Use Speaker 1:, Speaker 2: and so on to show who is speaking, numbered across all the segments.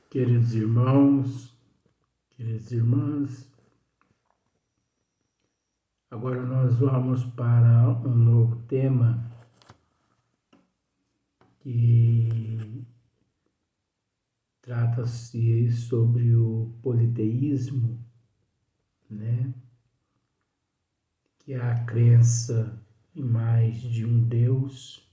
Speaker 1: Queridos irmãos, queridas irmãs, agora nós vamos para um novo tema que trata-se sobre o politeísmo, né? Que é a crença em mais de um Deus.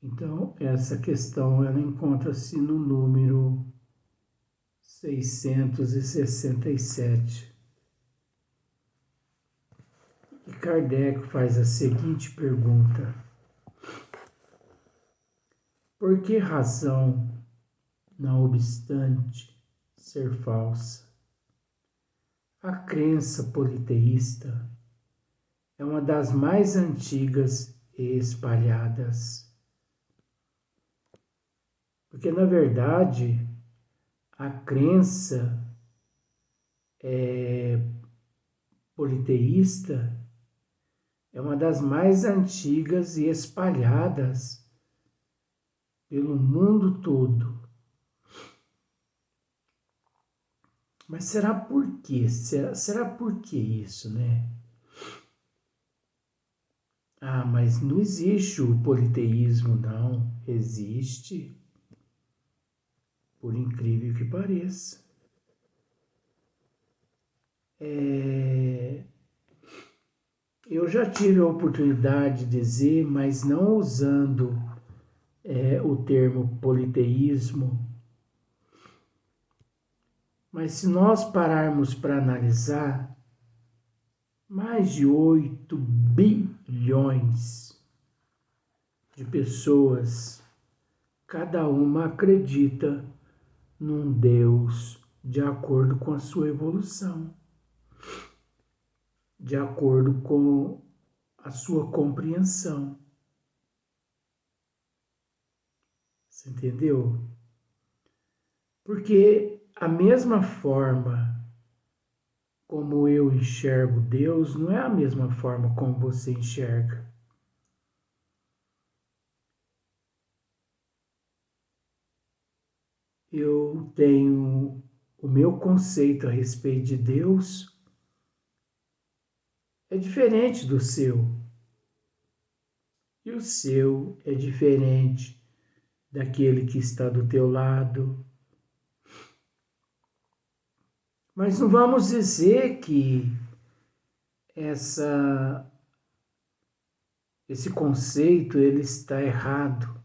Speaker 1: Então, essa questão ela encontra-se no número 667. E Kardec faz a seguinte pergunta: por que razão, não obstante ser falsa, a crença politeísta é uma das mais antigas e espalhadas? Porque, na verdade, a crença politeísta é uma das mais antigas e espalhadas pelo mundo todo. Mas será por quê? Será por que isso, né? Ah, mas não existe o politeísmo, não. Existe, por incrível que pareça. Eu já tive a oportunidade de dizer, mas não usando o termo politeísmo. Mas se nós pararmos para analisar, mais de 8 bilhões de pessoas, cada uma acredita num Deus de acordo com a sua evolução, de acordo com a sua compreensão. Você entendeu? Porque a mesma forma como eu enxergo Deus não é a mesma forma como você enxerga. Eu tenho o meu conceito a respeito de Deus é diferente do seu. E o seu é diferente daquele que está do teu lado. Mas não vamos dizer que esse conceito ele está errado.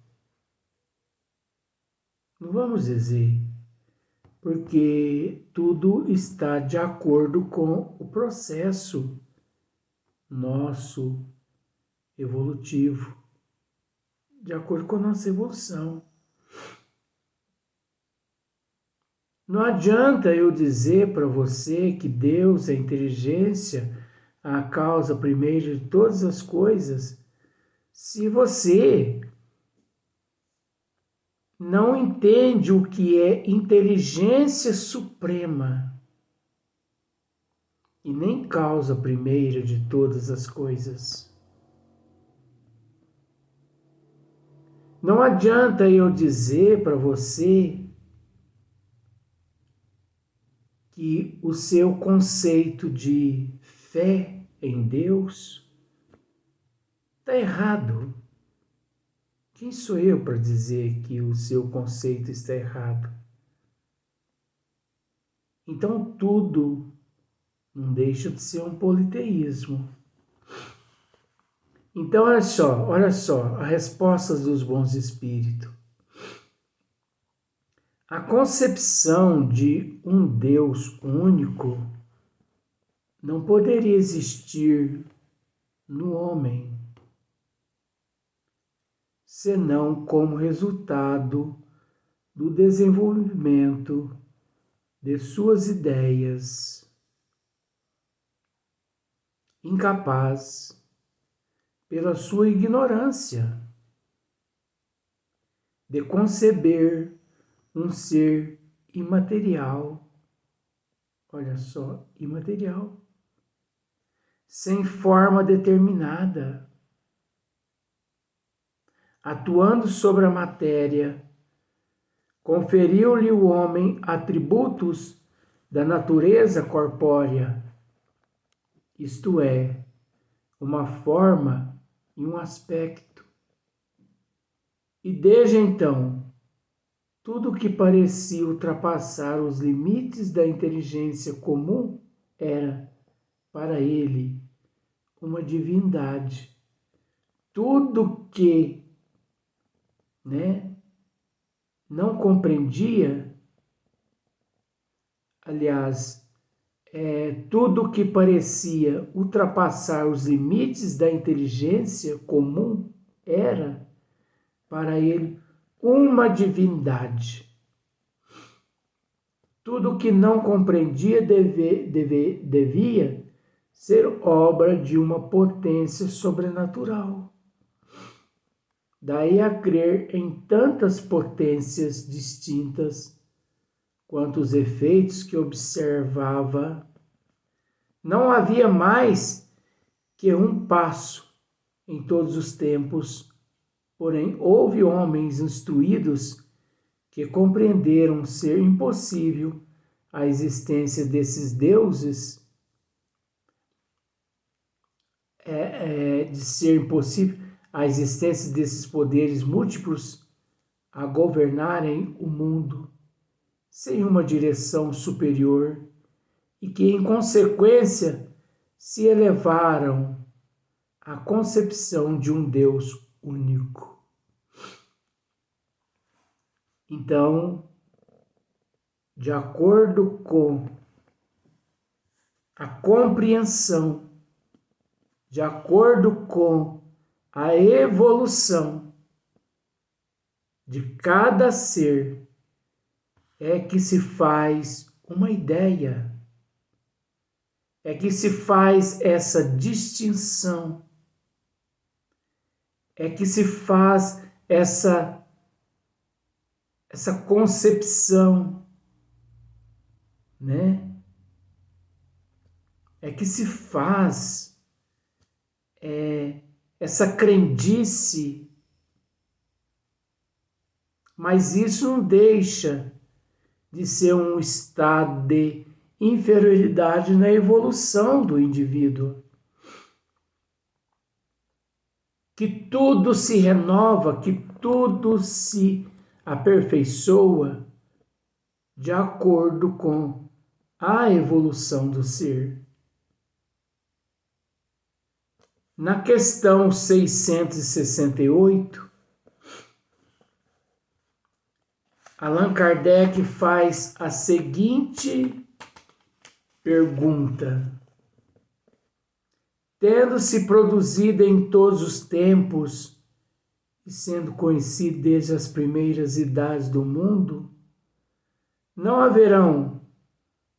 Speaker 1: Não vamos dizer, porque tudo está de acordo com o processo nosso evolutivo, de acordo com a nossa evolução. Não adianta eu dizer para você que Deus é a inteligência, a causa primeira de todas as coisas, se você não entende o que é inteligência suprema e nem causa primeira de todas as coisas. Não adianta eu dizer para você que o seu conceito de fé em Deus está errado. Quem sou eu para dizer que o seu conceito está errado? Então tudo não deixa de ser um politeísmo. Então olha só, a resposta dos bons espíritos. A concepção de um Deus único não poderia existir no homem, senão como resultado do desenvolvimento de suas ideias, incapaz, pela sua ignorância, de conceber um ser imaterial, olha só, imaterial, sem forma determinada, atuando sobre a matéria conferiu-lhe o homem atributos da natureza corpórea, isto é, uma forma e um aspecto. E desde então, tudo que parecia ultrapassar os limites da inteligência comum era, para ele, uma divindade. Tudo que, não compreendia, aliás, tudo que parecia ultrapassar os limites da inteligência comum era, para ele, uma divindade. Tudo que não compreendia devia ser obra de uma potência sobrenatural. Daí a crer em tantas potências distintas quanto os efeitos que observava. Não havia mais que um passo em todos os tempos, porém houve homens instruídos que compreenderam ser impossível a existência desses deuses, de ser impossível a existência desses poderes múltiplos a governarem o mundo sem uma direção superior e que, em consequência, se elevaram à concepção de um Deus único. Então, de acordo com a compreensão, de acordo com a evolução de cada ser, é que se faz uma ideia, é que se faz essa distinção, é que se faz essa concepção, É que se faz essa crendice, mas isso não deixa de ser um estado de inferioridade na evolução do indivíduo. Que tudo se renova, que tudo se aperfeiçoa de acordo com a evolução do ser. Na questão 668, Allan Kardec faz a seguinte pergunta: tendo-se produzido em todos os tempos e sendo conhecido desde as primeiras idades do mundo, não haverão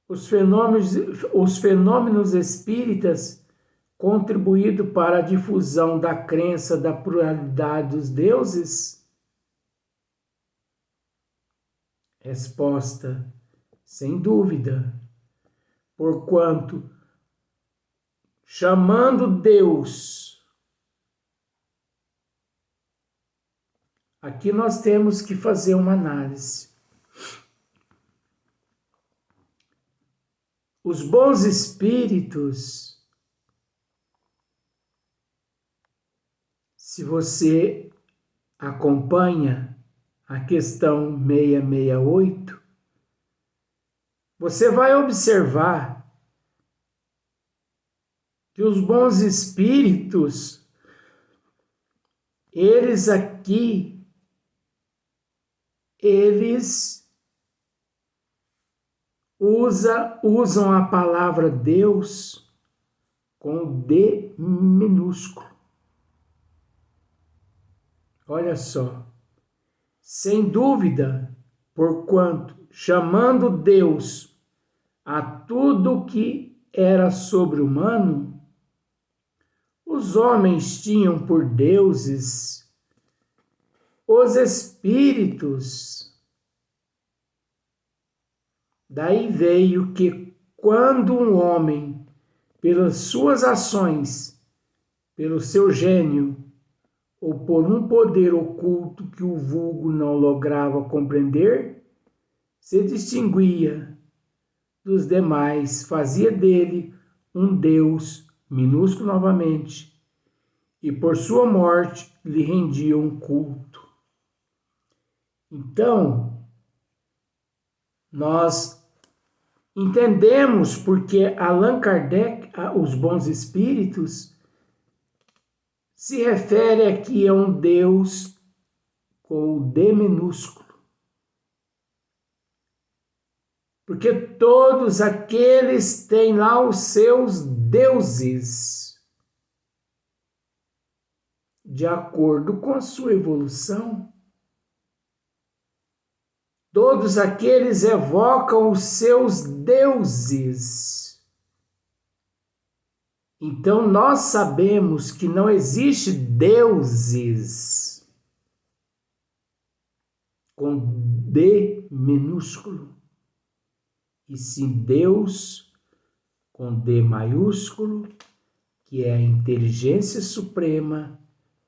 Speaker 1: os fenômenos espíritas contribuído para a difusão da crença da pluralidade dos deuses? Resposta: sem dúvida, porquanto, chamando Deus, aqui nós temos que fazer uma análise. Os bons espíritos, se você acompanha a questão 668, você vai observar que os bons espíritos, eles usam a palavra Deus com D minúsculo. Olha só. Sem dúvida, porquanto, chamando Deus a tudo que era sobre-humano, os homens tinham por deuses os espíritos. Daí veio que, quando um homem, pelas suas ações, pelo seu gênio, ou por um poder oculto que o vulgo não lograva compreender, se distinguia dos demais, fazia dele um Deus minúsculo novamente, e por sua morte lhe rendiam um culto. Então, nós entendemos porque Allan Kardec, os bons espíritos, se refere aqui a um Deus com o D minúsculo. Porque todos aqueles têm lá os seus deuses, de acordo com a sua evolução. Todos aqueles evocam os seus deuses. Então nós sabemos que não existe deuses com D minúsculo, e sim Deus com D maiúsculo, que é a inteligência suprema,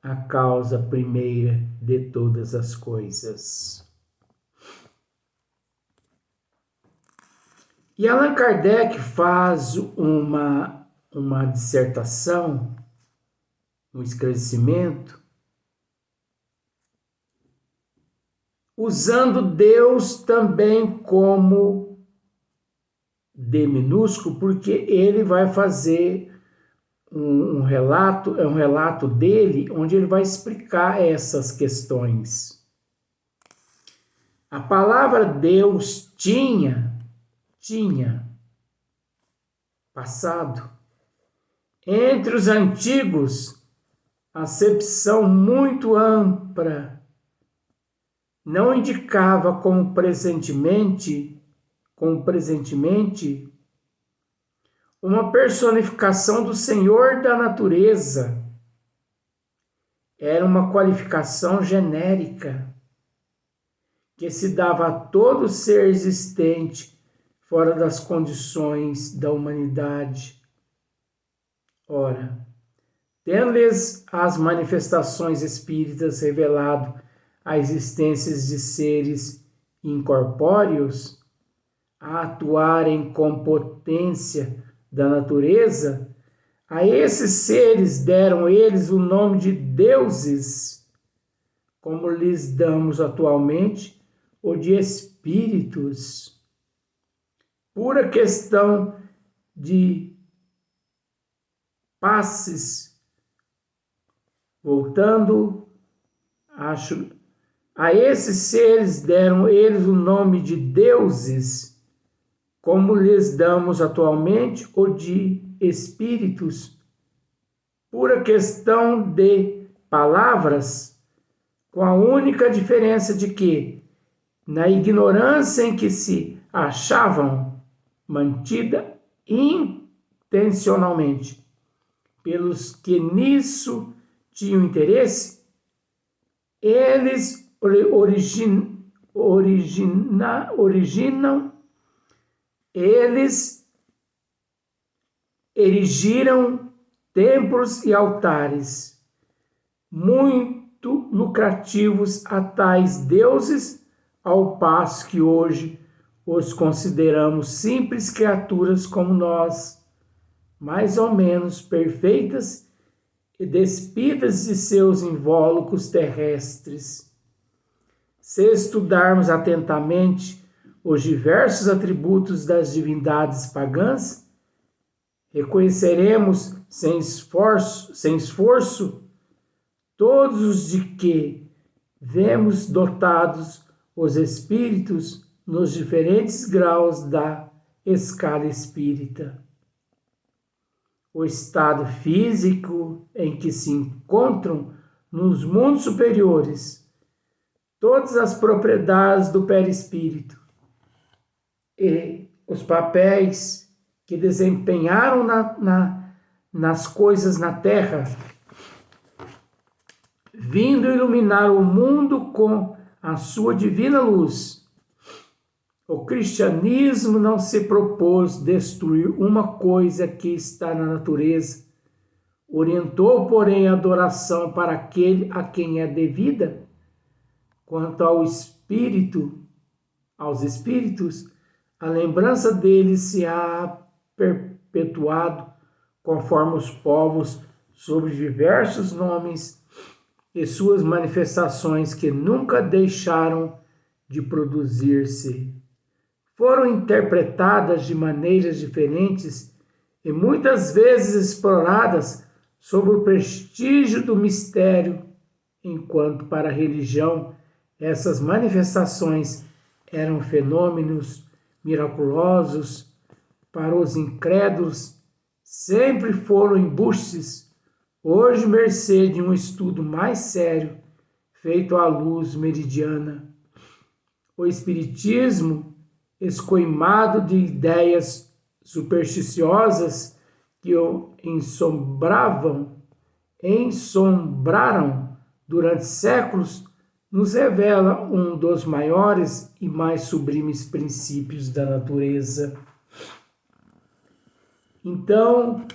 Speaker 1: a causa primeira de todas as coisas. E Allan Kardec faz uma dissertação, um esclarecimento, usando Deus também como D minúsculo, porque ele vai fazer um relato, é um relato dele, onde ele vai explicar essas questões. A palavra Deus tinha passado entre os antigos acepção muito ampla, não indicava como presentemente uma personificação do Senhor da natureza. Era uma qualificação genérica que se dava a todo ser existente fora das condições da humanidade. Ora, tendo-lhes as manifestações espíritas revelado a existência de seres incorpóreos, a atuarem com potência da natureza, a esses seres deram eles o nome de deuses, como lhes damos atualmente o de espíritos. Pura questão de passes. Voltando, a esses seres deram eles o nome de deuses, como lhes damos atualmente o de espíritos. Pura questão de palavras, com a única diferença de que, na ignorância em que se achavam, mantida intencionalmente pelos que nisso tinham interesse, eles erigiram templos e altares muito lucrativos a tais deuses, ao passo que hoje os consideramos simples criaturas como nós, mais ou menos perfeitas e despidas de seus invólucros terrestres. Se estudarmos atentamente os diversos atributos das divindades pagãs, reconheceremos sem esforço todos os de que vemos dotados os espíritos nos diferentes graus da escala espírita. O estado físico em que se encontram nos mundos superiores, todas as propriedades do perispírito e os papéis que desempenharam nas coisas na Terra, vindo iluminar o mundo com a sua divina luz. O cristianismo não se propôs destruir uma coisa que está na natureza, orientou, porém, a adoração para aquele a quem é devida. Quanto ao espírito, aos espíritos, a lembrança deles se há perpetuado conforme os povos sob diversos nomes e suas manifestações que nunca deixaram de produzir-se. Foram interpretadas de maneiras diferentes e muitas vezes exploradas sob o prestígio do mistério, enquanto para a religião essas manifestações eram fenômenos miraculosos, para os incrédulos sempre foram embustes. Hoje, mercê de um estudo mais sério, feito à luz meridiana, o espiritismo, escoimado de ideias supersticiosas que o ensombraram durante séculos, nos revela um dos maiores e mais sublimes princípios da natureza. Então,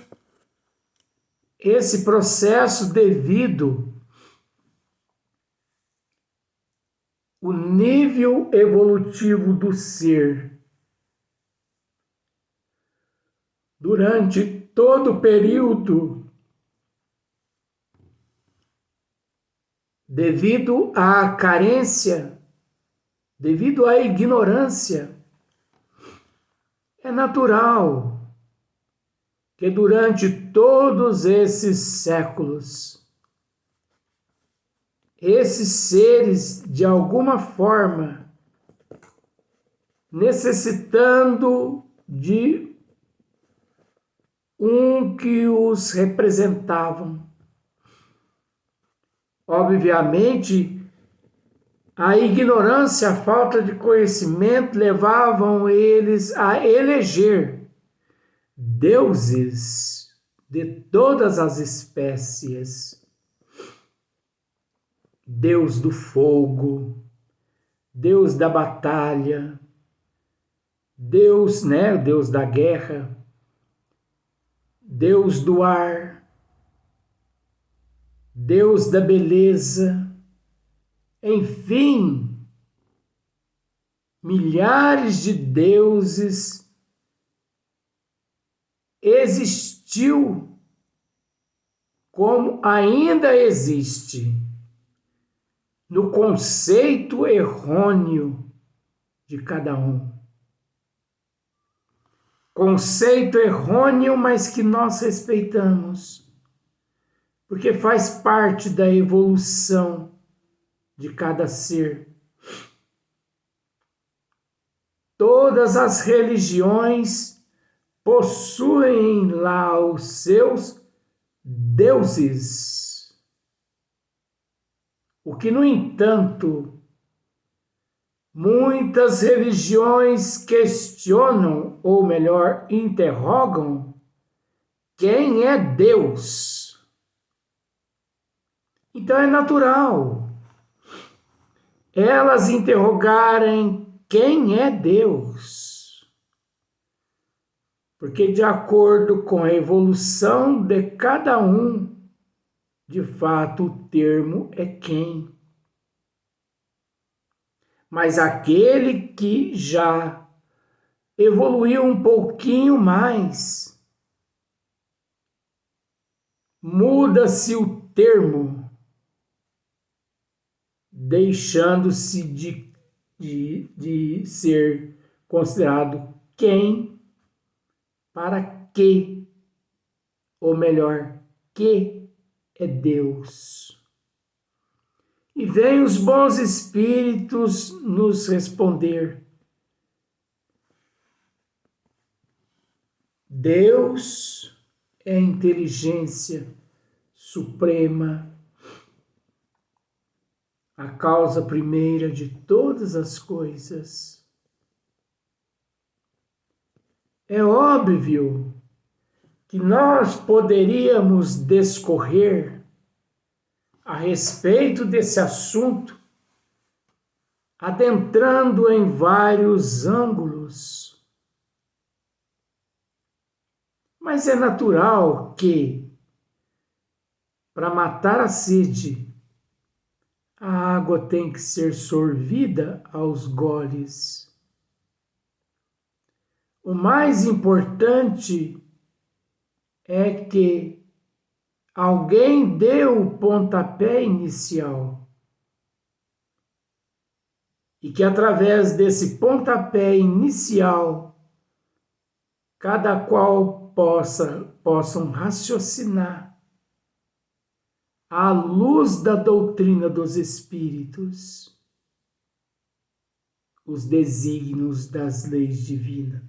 Speaker 1: esse processo devido o nível evolutivo do ser durante todo o período, devido à carência, devido à ignorância, é natural que durante todos esses séculos, esses seres, de alguma forma, necessitando de um que os representavam. Obviamente, a ignorância, a falta de conhecimento levavam eles a eleger deuses de todas as espécies. Deus do fogo, Deus da batalha, Deus, Deus da guerra, Deus do ar, Deus da beleza, enfim, milhares de deuses existiu, como ainda existe, no conceito errôneo de cada um. Conceito errôneo, mas que nós respeitamos, porque faz parte da evolução de cada ser. Todas as religiões possuem lá os seus deuses. O que, no entanto, muitas religiões questionam, ou melhor, interrogam, quem é Deus. Então é natural elas interrogarem quem é Deus, porque de acordo com a evolução de cada um, de fato o termo é quem. Mas aquele que já evoluiu um pouquinho mais, muda-se o termo, deixando-se de ser considerado quem para que, ou melhor, que é Deus. E vem os bons espíritos nos responder. Deus é a inteligência suprema, a causa primeira de todas as coisas. É óbvio que nós poderíamos discorrer a respeito desse assunto, adentrando em vários ângulos. Mas é natural que, para matar a sede, a água tem que ser sorvida aos goles. O mais importante é que alguém deu o pontapé inicial e que através desse pontapé inicial cada qual possam raciocinar à luz da doutrina dos espíritos os desígnios das leis divinas.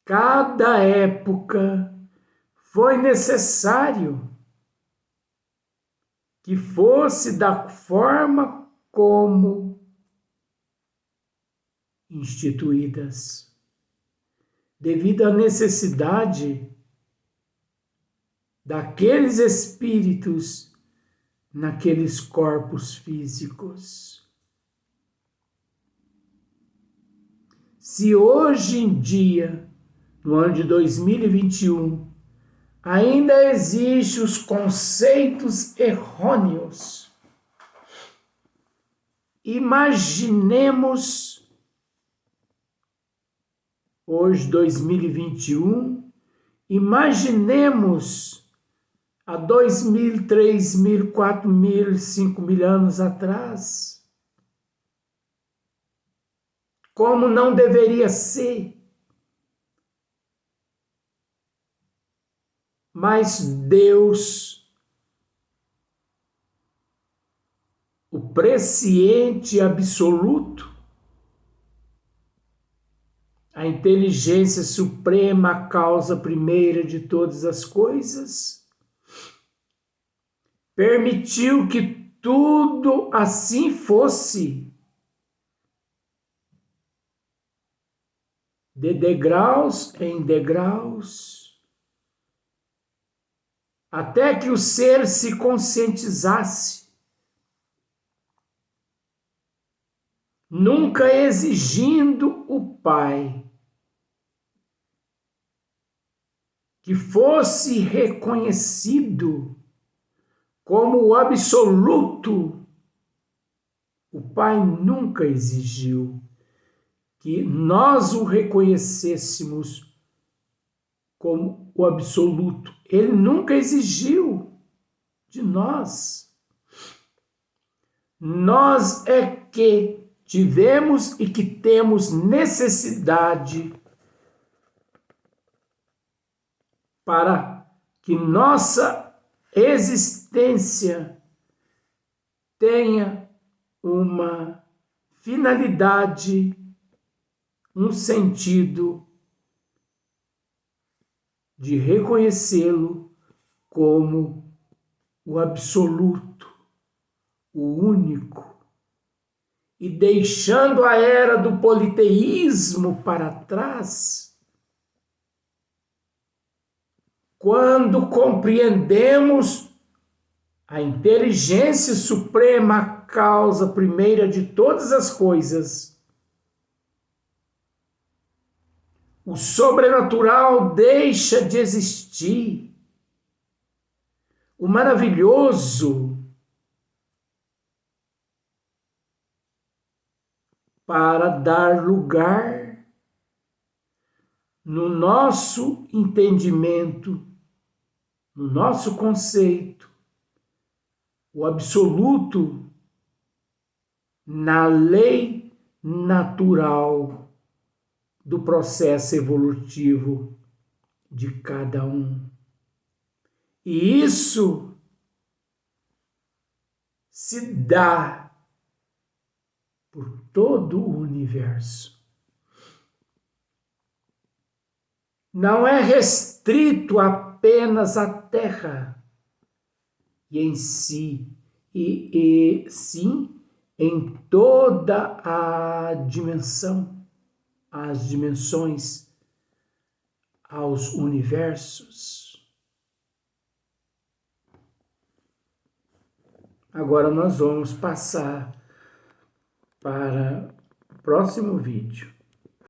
Speaker 1: Cada época foi necessário que fosse da forma como instituídas, devido à necessidade daqueles espíritos naqueles corpos físicos. Se hoje em dia, no ano de 2021, ainda existem os conceitos errôneos, imaginemos hoje 2021, imaginemos há 2.000, 3.000, 4.000, 5.000 anos atrás, como não deveria ser. Mas Deus, o presciente absoluto, a inteligência suprema, a causa primeira de todas as coisas, permitiu que tudo assim fosse, de degraus em degraus, até que o ser se conscientizasse, nunca exigindo o Pai que fosse reconhecido como o absoluto. O Pai nunca exigiu que nós o reconhecêssemos como o absoluto. Ele nunca exigiu de nós. Nós é que tivemos e que temos necessidade para que nossa existência tenha uma finalidade, um sentido de reconhecê-lo como o absoluto, o único, e deixando a era do politeísmo para trás, quando compreendemos a inteligência suprema, a causa primeira de todas as coisas, o sobrenatural deixa de existir. O maravilhoso para dar lugar no nosso entendimento, no nosso conceito, o absoluto na lei natural do processo evolutivo de cada um. E isso se dá por todo o universo. Não é restrito apenas à Terra e em si, e sim em toda a dimensão, as dimensões, aos universos. Agora nós vamos passar para o próximo vídeo.